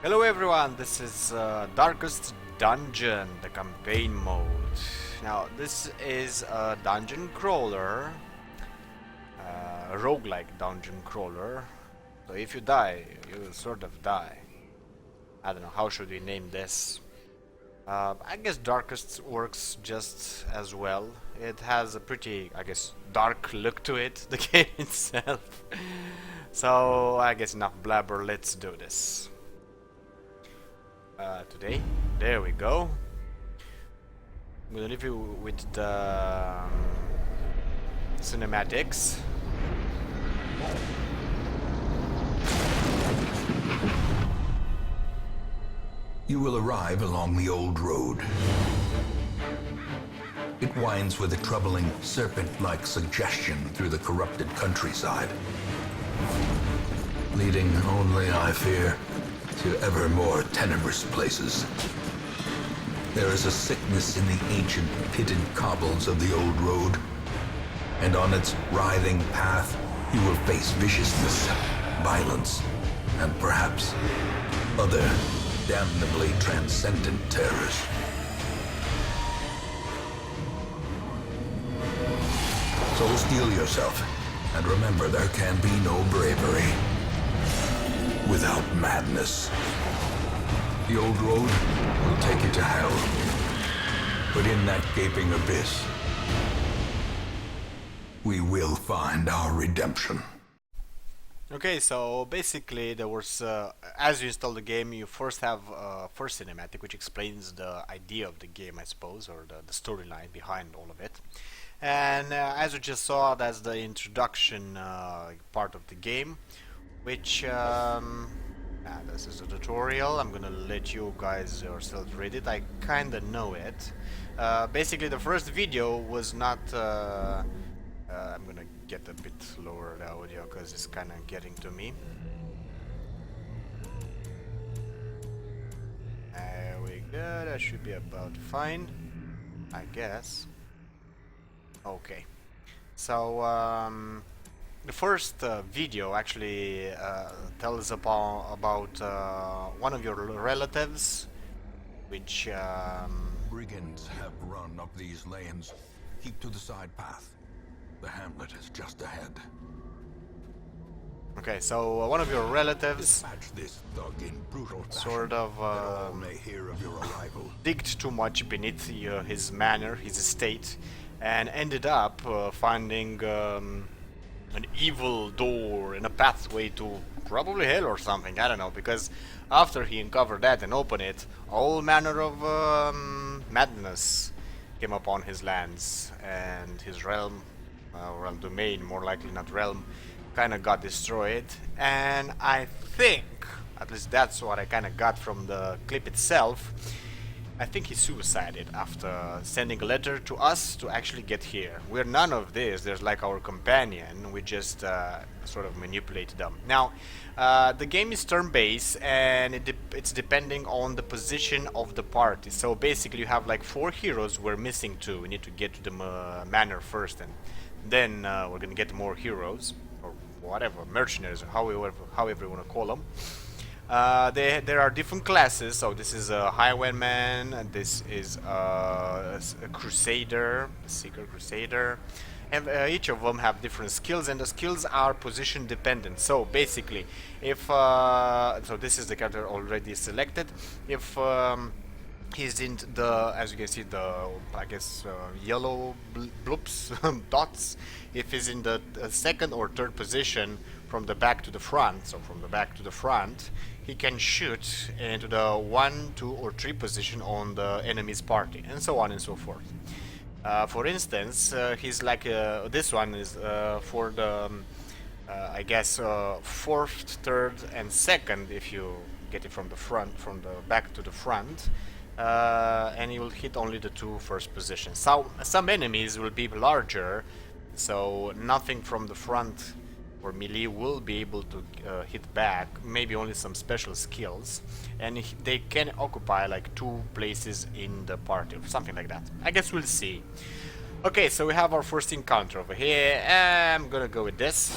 Hello everyone, this is Darkest Dungeon, the campaign mode. Now this is a dungeon crawler, a roguelike dungeon crawler. So if you die, you will sort of die. I don't know, how should we name this? I guess Darkest works just as well. It has a pretty, I guess, dark look to it, the game itself. So I guess enough blabber, let's do this. Today, there we go. I'm gonna leave you with the cinematics. You will arrive along the old road. It winds with a troubling serpent-like suggestion through the corrupted countryside, leading only, I fear, to ever more tenebrous places. There is a sickness in the ancient pitted cobbles of the old road, and on its writhing path you will face viciousness, violence, and perhaps other damnably transcendent terrors. So steel yourself, and remember there can be no bravery without madness. The old road will take you to hell, but in that gaping abyss, we will find our redemption. Okay, so basically there was, as you install the game, you first have first cinematic, which explains the idea of the game, I suppose, or the storyline behind all of it. And as you just saw, that's the introduction part of the game, which, this is a tutorial. I'm gonna let you guys yourself read it. I kinda know it. Basically, the first video was not... I'm gonna get a bit lower the audio because it's kind of getting to me. There we go, that should be about fine, I guess. Okay, so the first video actually tells about one of your relatives, which... Brigands have run up these lanes. Keep to the side path. The hamlet is just ahead. Okay, so one of your relatives Dispatch this thug in brutal fashion. sort of All may hear of your arrival. digged too much beneath his manor, his estate, and ended up finding an evil door and a pathway to probably hell or something, I don't know, because after he uncovered that and opened it, all manner of madness came upon his lands, and his realm, realm domain, more likely not realm, kind of got destroyed. And I think, at least that's what I kind of got from the clip itself, I think he suicided after sending a letter to us to actually get here. We're none of this. There's like our companion. We just sort of manipulate them. Now, the game is turn-based, and it's depending on the position of the party. So basically, you have like 4 heroes. We're missing 2. We need to get to the manor first, and then we're gonna get more heroes, or whatever, mercenaries, or however you want to call them. There are different classes, so this is a highwayman, and this is a crusader, a seeker crusader, and each of them have different skills, and the skills are position dependent. So basically, if so this is the character already selected. If he's in the, as you can see, the, I guess, yellow bloops, dots, if he's in the second or third position from the back to the front, so from the back to the front, he can shoot into the 1, 2, or 3 position on the enemy's party, and so on and so forth. For instance, he's like, this one is for the, I guess, 4th, 3rd, and 2nd, if you get it from the front, from the back to the front. And he will hit only the 2 first positions. So some enemies will be larger, so nothing from the front or melee will be able to hit back. Maybe only some special skills, and they can occupy like 2 places in the party or something like that. I guess we'll see. Okay, so we have our first encounter over here. I'm gonna go with this.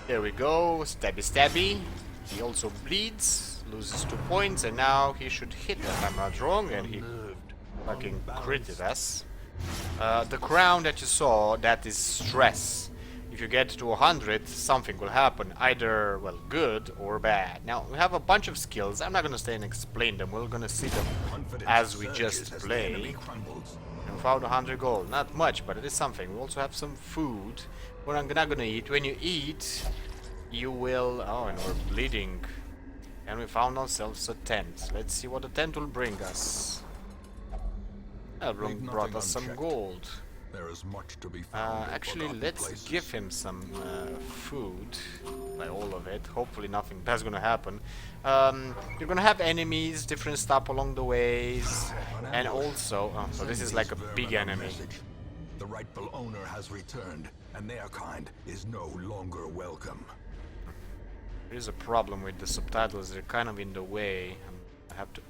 There we go, stabby stabby. He also bleeds, loses 2 points, and now he should hit if I'm not wrong, and he fucking critted us. The crown that you saw, that is stress. If you get to 100, something will happen, either, well, good or bad. Now, we have a bunch of skills. I'm not gonna stay and explain them. We're gonna see them as we just play. And we found 100 gold. Not much, but it is something. We also have some food. We're not gonna eat. When you eat, you will... Oh, and we're bleeding. And we found ourselves a tent. Let's see what the tent will bring us. Elbrond brought us some gold. There is much to be found. Actually, let's give him some food. By all of it. Hopefully nothing bad's gonna happen. You're gonna have enemies, different stuff along the ways. And also... Oh, so this is like a big enemy. The rightful owner has returned, and their kind is no longer welcome. There is a problem with the subtitles. They're kind of in the way. I have to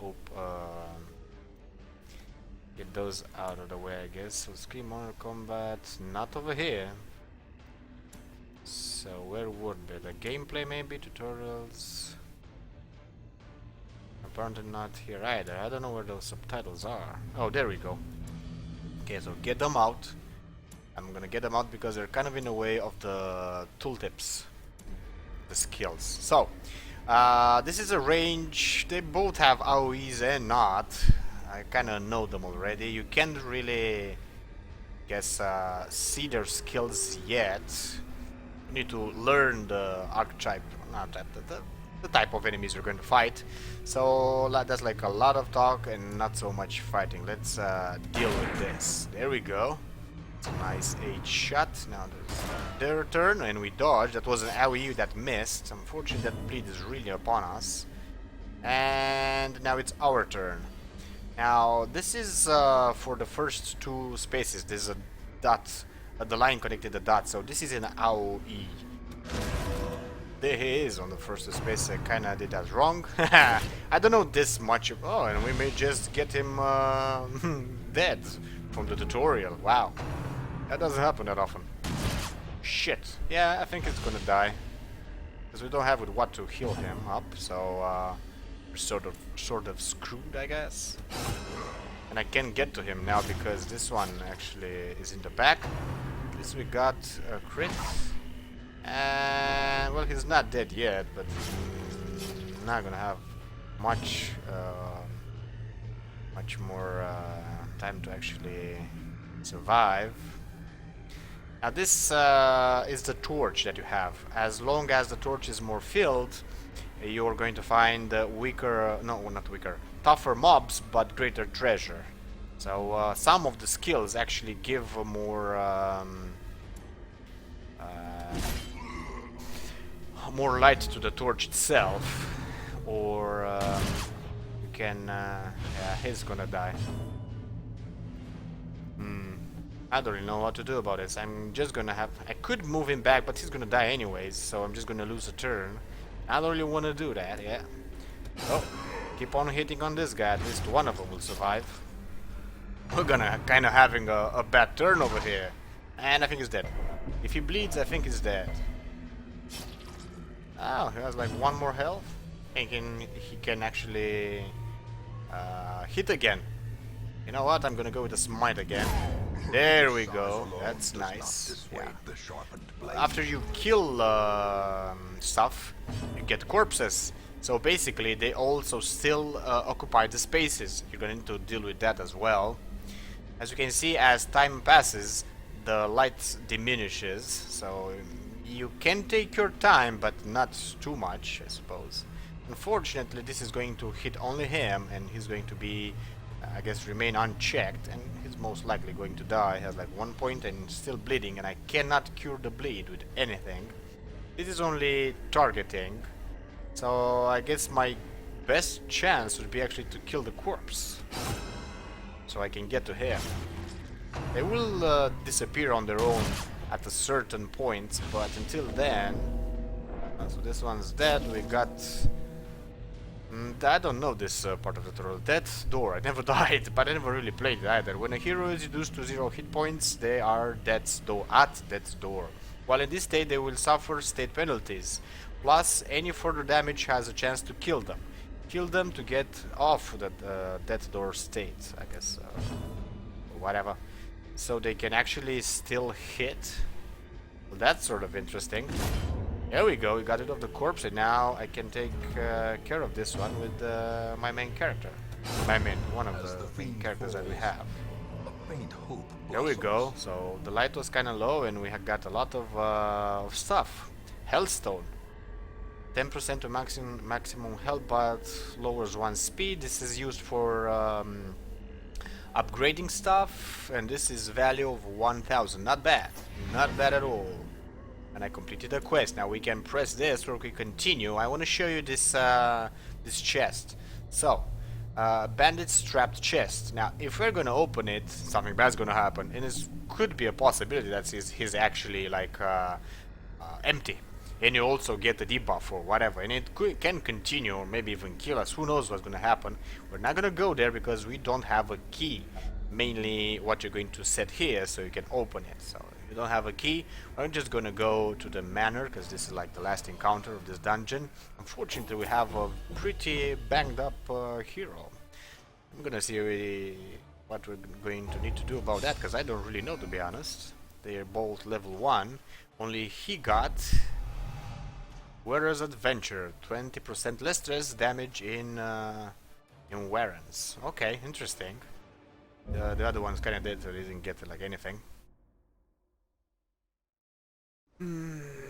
get those out of the way, I guess. So Scream Honor Combat, not over here. So where would be? The gameplay maybe? Tutorials? Apparently not here either. I don't know where those subtitles are. Oh, there we go. Okay, so get them out. I'm gonna get them out because they're kind of in the way of the tooltips. The skills. So, this is a range. They both have AoEs and not. I kind of know them already. You can't really, guess, see their skills yet. You need to learn the archetype, not that, the type of enemies you're going to fight. So that's like a lot of talk and not so much fighting. Let's deal with this. There we go. It's a nice 8 shot. Now their turn and we dodge. That was an AoE that missed. Unfortunately, that bleed is really upon us. And now it's our turn. Now, this is for the first 2 spaces. There's a dot, the line connected the dot, so this is an AoE. There he is on the first 2 spaces. I kinda did that wrong. I don't know this much. Oh, and we may just get him dead from the tutorial. Wow. That doesn't happen that often. Shit. Yeah, I think it's gonna die. Because we don't have with what to heal him up, so sort of screwed, I guess. And I can't get to him now because this one actually is in the back. At least we got a crit. And well, he's not dead yet, but not gonna have much more time to actually survive. Now this is the torch that you have. As long as the torch is more filled, you're going to find weaker, no, not weaker, tougher mobs, but greater treasure. So some of the skills actually give more more light to the torch itself, or you can, yeah, he's gonna die. I don't really know what to do about this. I'm just gonna have, I could move him back, but he's gonna die anyways, so I'm just gonna lose a turn. I don't really want to do that, yeah. Oh, keep on hitting on this guy, at least one of them will survive. We're gonna kind of having a bad turn over here. And I think he's dead. If he bleeds, I think he's dead. Oh, he has like 1 more health. Thinking he can actually hit again. You know what, I'm gonna go with the smite again. There we go, that's nice. Yeah. After you kill stuff, you get corpses. So basically they also still occupy the spaces. You're gonna need to deal with that as well. As you can see, as time passes, the light diminishes. So you can take your time, but not too much, I suppose. Unfortunately, this is going to hit only him, and he's going to be, I guess, remain unchecked, and he's most likely going to die. He has like 1 point and still bleeding, and I cannot cure the bleed with anything. This is only targeting, so I guess my best chance would be actually to kill the corpse, so I can get to him. They will disappear on their own at a certain point, but until then... so this one's dead. We got... I don't know this part of the tutorial. Death's Door. I never died, but I never really played it either. When a hero is reduced to 0 hit points, they are at Death's Door. While in this state, they will suffer state penalties. Plus, any further damage has a chance to kill them. Kill them to get off the death door state, I guess. Whatever. So they can actually still hit. Well, that's sort of interesting. There we go, we got rid of the corpse, and now I can take care of this one with my main character. One of the main characters that we have. There we go. So the light was kind of low, and we got a lot of stuff. Hellstone. 10% to maximum health, but lowers one speed. This is used for upgrading stuff, and this is value of 1000. Not bad. Not bad at all. And I completed the quest. Now we can press this or we continue. I want to show you this this chest. So, bandit strapped chest. Now, if we're gonna open it, something bad's gonna happen, and it could be a possibility that he's actually like empty. And you also get the debuff or whatever, and it can continue or maybe even kill us. Who knows what's gonna happen? We're not gonna go there because we don't have a key. Mainly what you're going to set here so you can open it. So if you don't have a key, I'm just gonna go to the manor because this is like the last encounter of this dungeon. Unfortunately, we have a pretty banged up hero. I'm gonna see what we're going to need to do about that because I don't really know, to be honest. They're both level 1. Only he got Warrior's Adventure, 20% less stress damage in Warrens. Okay, interesting. The other one's kind of dead, so he didn't get like anything.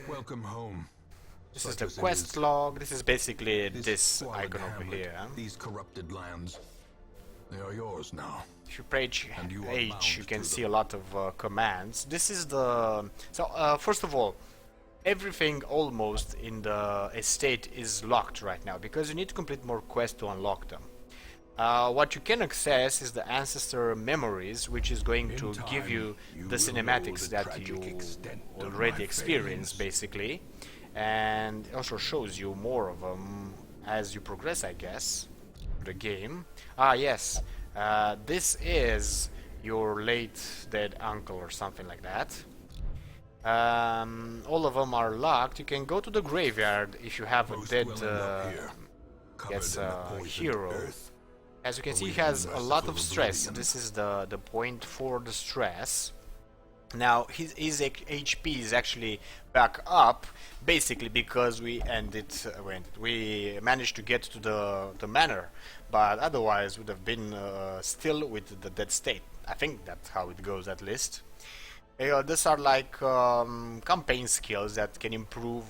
Welcome home. This is the quest log. This is basically this icon over here. These corrupted lands, they are yours now. If you press H, you can see a lot of commands. This is the... So, first of all, everything almost in the estate is locked right now because you need to complete more quests to unlock them. What you can access is the ancestor memories, which is going to give you the cinematics that you already experienced, basically, and also shows you more of them as you progress, I guess, the game. Ah, yes, this is your late dead uncle or something like that. All of them are locked. You can go to the graveyard if you have a dead hero. As you can see, he has a lot of stress. This is the point for the stress. Now his HP is actually back up, basically because we managed to get to the manor, but otherwise would have been still with the dead state. I think that's how it goes, at least. These are like campaign skills that can improve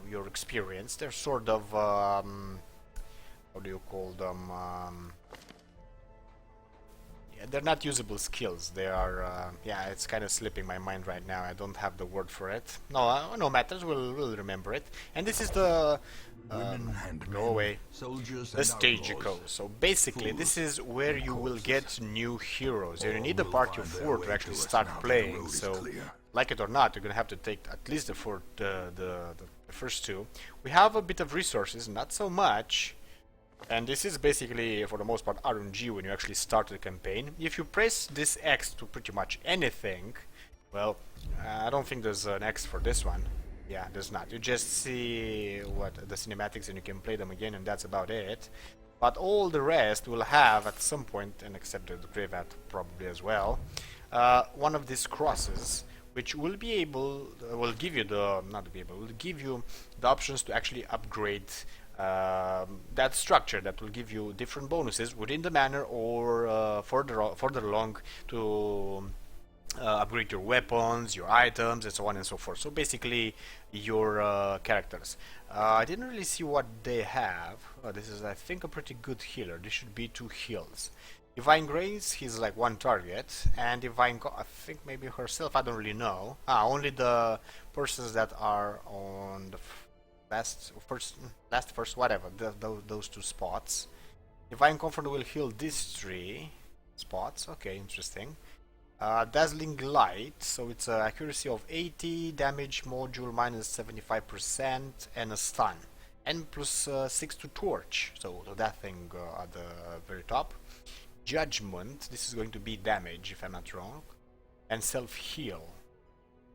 your experience. They're sort of how do you call them? They're not usable skills. They are, yeah, it's kind of slipping my mind right now. I don't have the word for it. No matters. We'll remember it. And this is the the stagecoach. So basically, this is where you will get new heroes. You need a party of 4 to actually start playing. So, like it or not, you're gonna have to take at least the first 2. We have a bit of resources, not so much. And this is basically, for the most part, RNG when you actually start the campaign. If you press this X to pretty much anything, well, I don't think there's an X for this one. Yeah, there's not. You just see what the cinematics and you can play them again, and that's about it. But all the rest will have at some point, and except the graveyard probably as well, one of these crosses, which will be able, will give you the options to actually upgrade that structure that will give you different bonuses within the manor or further along to upgrade your weapons, your items, and so on and so forth. So basically your characters. I didn't really see what they have. This is, I think, a pretty good healer. This should be 2 heals. Divine Grace, he's like 1 target, and Divine I think maybe herself, I don't really know. Only the persons that are on the last, first, whatever, those 2 spots. Divine Comfort will heal these 3 spots. Okay, interesting. Dazzling Light, so it's an accuracy of 80, damage module minus 75%, and a stun. And plus 6 to torch, so that thing at the very top. Judgment, this is going to be damage if I'm not wrong. And self-heal.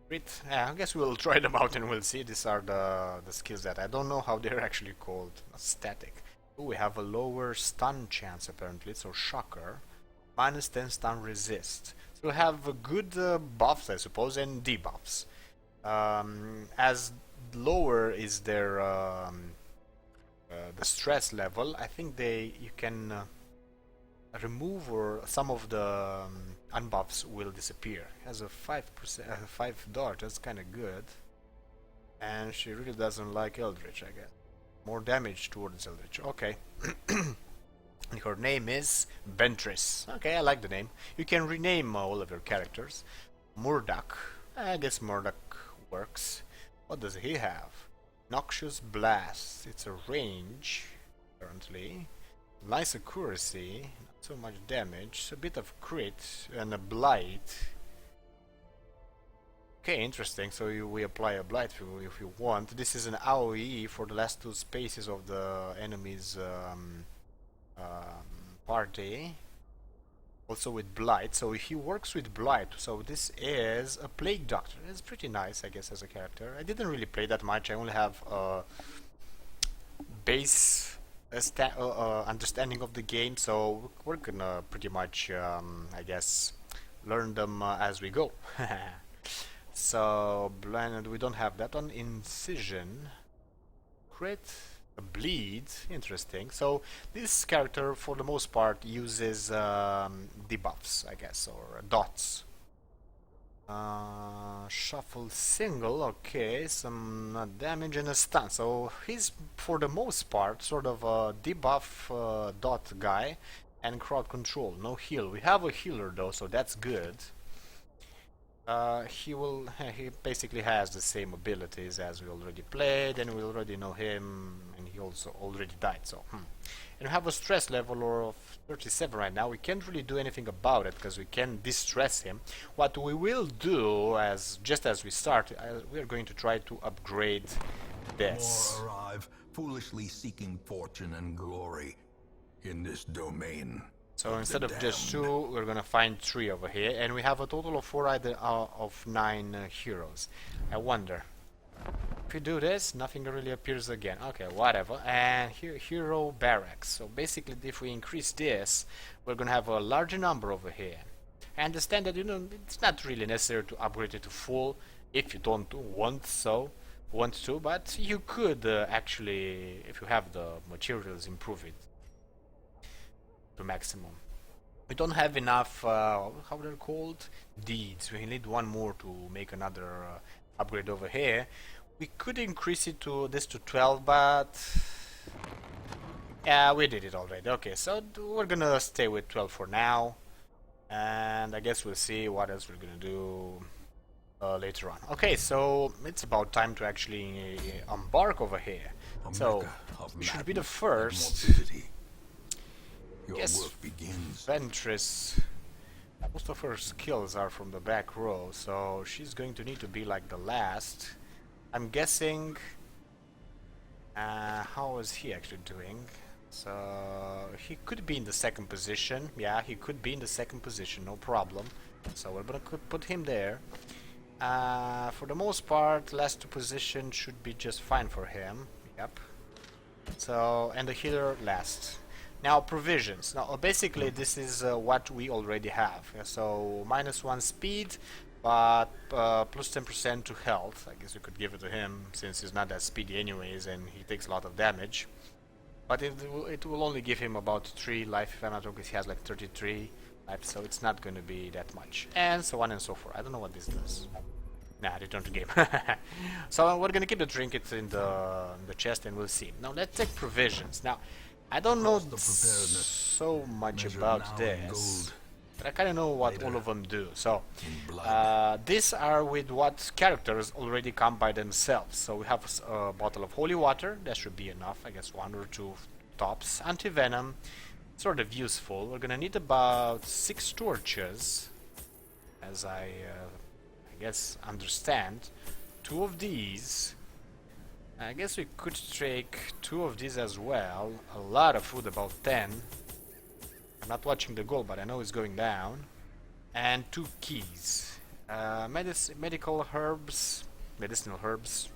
Great. Yeah, I guess we'll try them out and we'll see. These are the skills that I don't know how they're actually called. Static. Ooh, we have a lower stun chance apparently, so shocker. Minus 10 stun resist. So we have good buffs, I suppose, and debuffs. As lower is their the stress level, I think you can remove or some of the unbuffs will disappear. Has a 5% 5 dodge. That's kind of good. And she really doesn't like Eldritch, I guess. More damage towards Eldritch. Okay. And her name is Ventress. Okay, I like the name. You can rename all of your characters. Murdoch. I guess Murdoch works. What does he have? Noxious Blast. It's a range, apparently. Nice accuracy. Not so much damage. A bit of crit and a blight. Okay, interesting. So we apply a blight if you want. This is an AoE for the last 2 spaces of the enemy's party. Also with blight. So he works with blight. So this is a plague doctor. It's pretty nice, I guess, as a character. I didn't really play that much. I only have a base understanding of the game. So we're gonna pretty much, I guess, learn them as we go. So, blinded, we don't have that one. Incision. Crit. A bleed. Interesting. So, this character, for the most part, uses debuffs, I guess, or dots. Shuffle single. Okay, some damage and a stun. So, he's, for the most part, sort of a debuff dot guy. And crowd control. No heal. We have a healer, though, so that's good. He basically has the same abilities as we already played, and we already know him, and he also already died, so and we have a stress level of 37 right now. We can't really do anything about it because we can distress him. What we will do, just as we start, we are going to try to upgrade this. More arrive, foolishly seeking fortune and glory in this domain. So instead of just 2, we're gonna find 3 over here, and we have a total of 4 of 9 heroes. I wonder if we do this, nothing really appears again. Okay, whatever. And here, hero barracks. So basically, if we increase this, we're gonna have a larger number over here. I understand that it's not really necessary to upgrade it to full if you don't want to, but you could actually, if you have the materials, improve it to maximum. We don't have enough, how they're called? Deeds. We need 1 more to make another upgrade over here. We could increase it to 12, but yeah, we did it already. Okay, so we're gonna stay with 12 for now, and I guess we'll see what else we're gonna do later on. Okay, so it's about time to actually embark over here. So we should be the first. Yes, Ventress. Most of her skills are from the back row, so she's going to need to be like the last. I'm guessing. How is he actually doing? So he could be in the 2nd position. Yeah, he could be in the 2nd position, no problem. So we're gonna put him there. For the most part, last 2 positions should be just fine for him. Yep. So, and the healer last. Now provisions. Now basically this is what we already have. So -1 speed, but plus 10% to health. I guess we could give it to him since he's not that speedy anyways, and he takes a lot of damage. But it will only give him about 3 life if I'm not wrong, because he has like 33 life, so it's not going to be that much. And so on and so forth. I don't know what this does. Nah, return to game. So we're gonna keep the trinket in the chest and we'll see. Now let's take provisions. Now I don't know so much about this, but I kind of know what all of them do. So these are with what characters already come by themselves. So we have a bottle of holy water. That should be enough, I guess 1 or 2 tops. Anti-venom, sort of useful. We're gonna need about 6 torches, as I guess understand. 2 of these. I guess we could take 2 of these as well. A lot of food, about 10. I'm not watching the goal, but I know it's going down. And 2 keys. Medical herbs, medicinal herbs.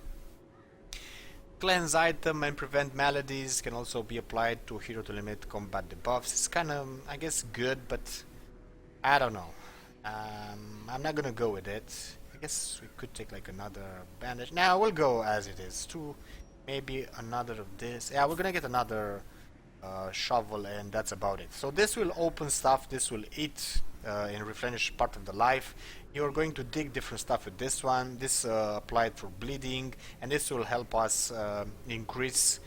Cleanse item and prevent maladies can also be applied to hero to limit combat debuffs. It's kind of, I guess, good, but I don't know. I'm not gonna go with it. I guess we could take like another bandage. Now we'll go as it is. Two, maybe another of this. Yeah, we're gonna get another shovel, and that's about it. So this will open stuff. This will eat and replenish part of the life. You're going to dig different stuff with this one. This applied for bleeding, and this will help us increase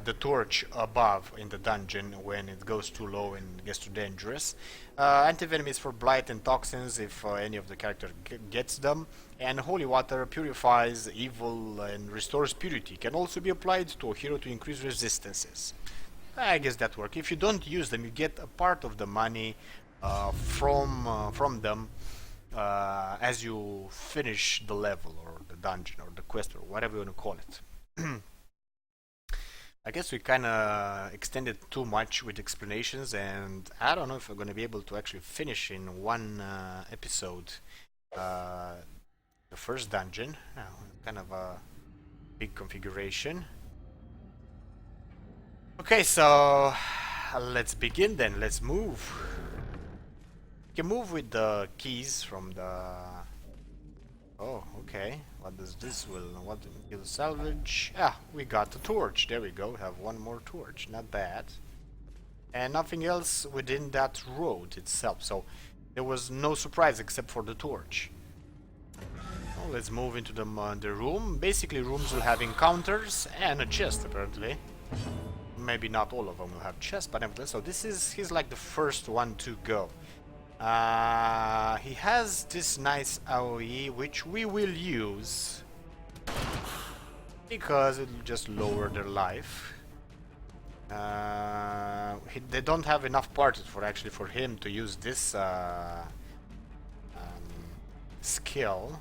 the torch above in the dungeon when it goes too low and gets too dangerous. Anti-venom is for blight and toxins if any of the character gets them. And holy water purifies evil and restores purity. Can also be applied to a hero to increase resistances. I guess that works. If you don't use them, you get a part of the money from them as you finish the level or the dungeon or the quest or whatever you want to call it. I guess we kind of extended too much with explanations, and I don't know if we're going to be able to actually finish in one episode the first dungeon. Kind of a big configuration. Okay, so let's begin then. Let's move. You can move with the keys from the... Oh, okay. What does this will? What will salvage? Ah, we got the torch. There we go. We have one more torch. Not bad. And nothing else within that road itself. So there was no surprise except for the torch. Well, let's move into the room. Basically, rooms will have encounters and a chest, apparently. Maybe not all of them will have chests, but nevertheless. So he's like the first one to go. He has this nice AoE, which we will use because it will just lower their life. They don't have enough parts for him to use this skill.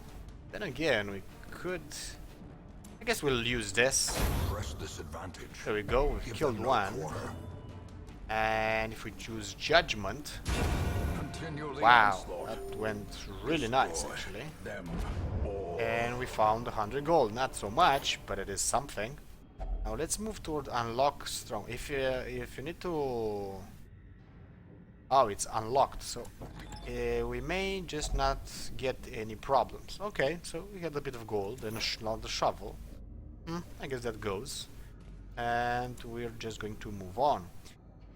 Then again, we could. I guess we'll use this. Press this advantage. There we go. We've killed one. And if we choose Judgment. Wow, that went really nice actually. And we found 100 gold. Not so much, but it is something. Now let's move toward unlock strong. If you need to... Oh, it's unlocked, so we may just not get any problems. Okay, so we had a bit of gold and not the shovel. I guess that goes. And we're just going to move on.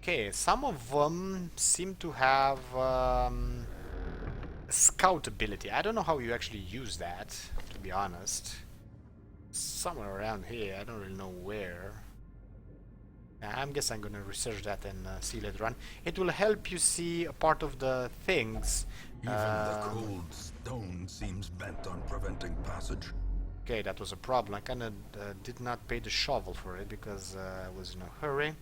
Okay, some of them seem to have scout ability. I don't know how you actually use that, to be honest. Somewhere around here, I don't really know where. I guess I'm gonna research that and see later on. It will help you see a part of the things. Even the cold stone seems bent on preventing passage. Okay, that was a problem. I kinda did not pay the shovel for it because I was in a hurry.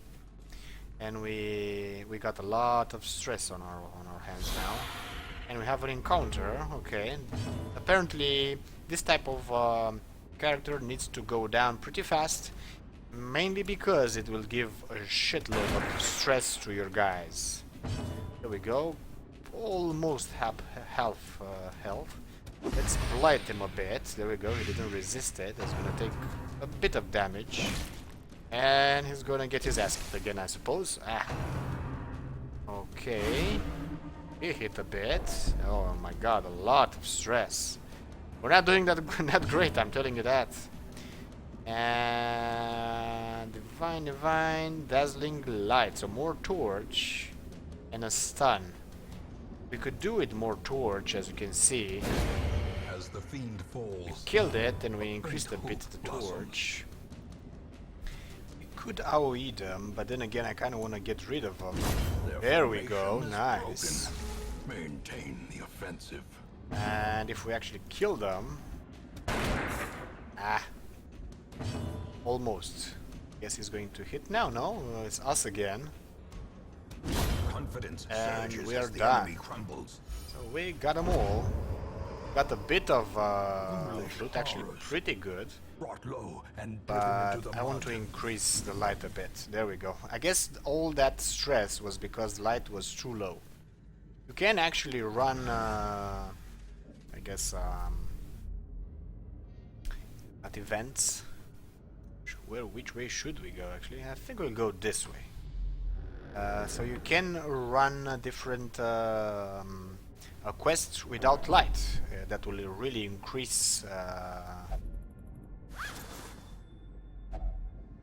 And we got a lot of stress on our hands now. And we have an encounter, okay. Apparently this type of character needs to go down pretty fast, mainly because it will give a shitload of stress to your guys. There we go. Almost have health. Let's blight him a bit. There we go, he didn't resist it. That's gonna take a bit of damage. And he's gonna get his ass kicked again, I suppose. Okay. He hit a bit. Oh my god, a lot of stress. We're not doing that great, I'm telling you that. And divine, dazzling light. So more torch and a stun. We could do it more torch, as you can see. As the fiend falls, We killed it and we increased a bit the torch. Could AoE them, but then again I kinda wanna get rid of them. There we go, nice. Maintain the offensive. And if we actually kill them... Almost. Guess he's going to hit now, no? It's us again. Confidence And surges we are as the done. enemy crumbles. So we got them all. Got a bit of loot, actually pretty good. Brought low and But driven into the I want to mud. increase the light a bit. There we go. I guess all that stress was because the light was too low. You can actually run guess, at events. Which way should we go, actually? I think we'll go this way. So you can run different quests without light. That will really increase...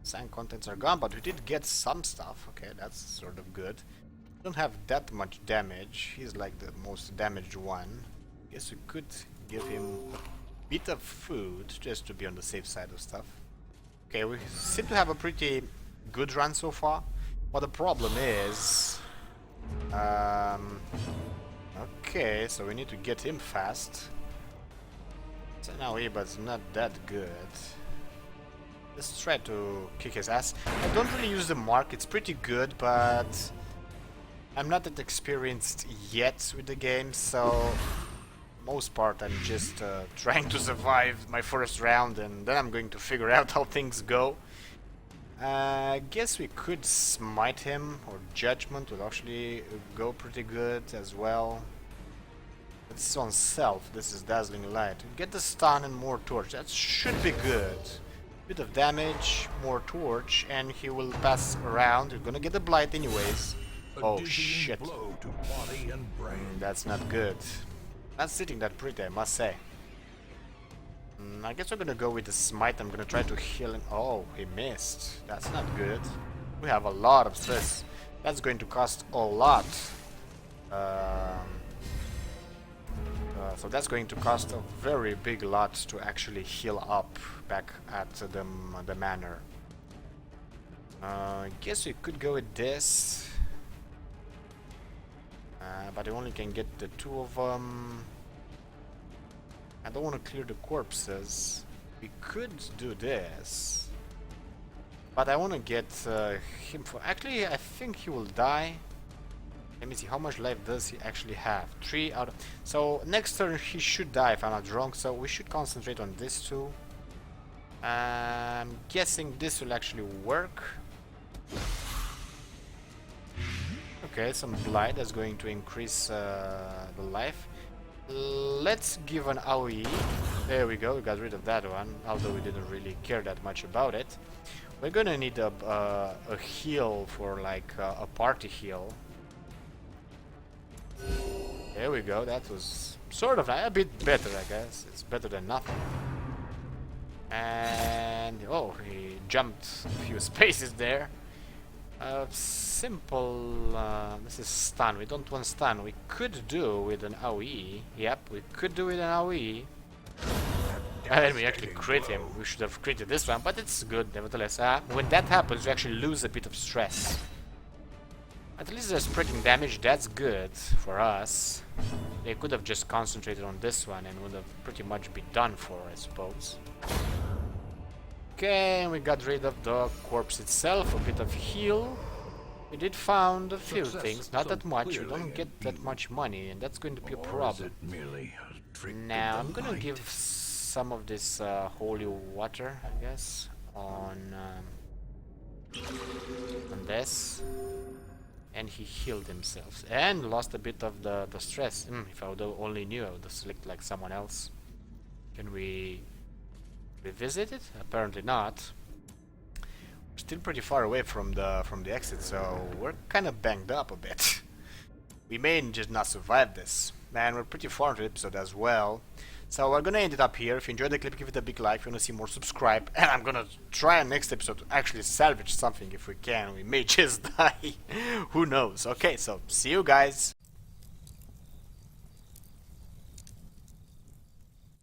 Sand contents are gone, but we did get some stuff. Okay, that's sort of good. Don't have that much damage. He's like the most damaged one. Guess we could give him a bit of food just to be on the safe side of stuff. Okay, we seem to have a pretty good run so far. But the problem is... okay, so we need to get him fast. So now Eba's not that good. Let's try to kick his ass. I don't really use the mark, it's pretty good, but I'm not that experienced yet with the game, so most part I'm just trying to survive my first round, and then I'm going to figure out how things go. I guess we could smite him, or judgment would actually go pretty good as well. This is on self, this is dazzling light. Get the stun and more torch, that should be good. Bit of damage, more torch, and he will pass around. You're gonna get the blight anyways. Oh shit. That's not good. Not sitting that pretty, I must say. I guess we're gonna go with the smite. I'm gonna try to heal him. Oh, he missed. That's not good. We have a lot of stress. That's going to cost a lot. So that's going to cost a very big lot to actually heal up back at the manor. I guess we could go with this. But I only can get the two of them. I don't want to clear the corpses. We could do this. But I want to get him for... Actually, I think he will die. Let me see, how much life does he actually have? 3 out of... So, next turn he should die if I'm not wrong, so we should concentrate on this too. I'm guessing this will actually work. Okay, some blight that's going to increase the life. Let's give an AoE. There we go, we got rid of that one, although we didn't really care that much about it. We're gonna need a heal for like a party heal. There we go, that was sort of a bit better, I guess. It's better than nothing. And oh, he jumped a few spaces there. Simple, this is stun. We don't want stun. We could do with an AoE. Yep, we could do with an AoE. And we actually crit him. We should have critted this one, but it's good nevertheless. When that happens, we actually lose a bit of stress. At least they're spreading damage, that's good for us. They could have just concentrated on this one and would have pretty much been done for, I suppose. Okay, we got rid of the corpse itself, a bit of heal. We did found a few things, not that much, we don't get that much money, and that's going to be a problem. Now, I'm gonna give some of this holy water, I guess, on this. And he healed himself and lost a bit of the stress. If I would only knew, I would have selected like someone else. Can we revisit it? Apparently not. We're still pretty far away from the exit, so we're kind of banged up a bit. We may just not survive this. Man, we're pretty far into the episode as well. So we're gonna end it up here. If you enjoyed the clip, give it a big like. If you wanna see more, subscribe. And I'm gonna try next episode to actually salvage something if we can. We may just die. Who knows? Okay, so see you guys.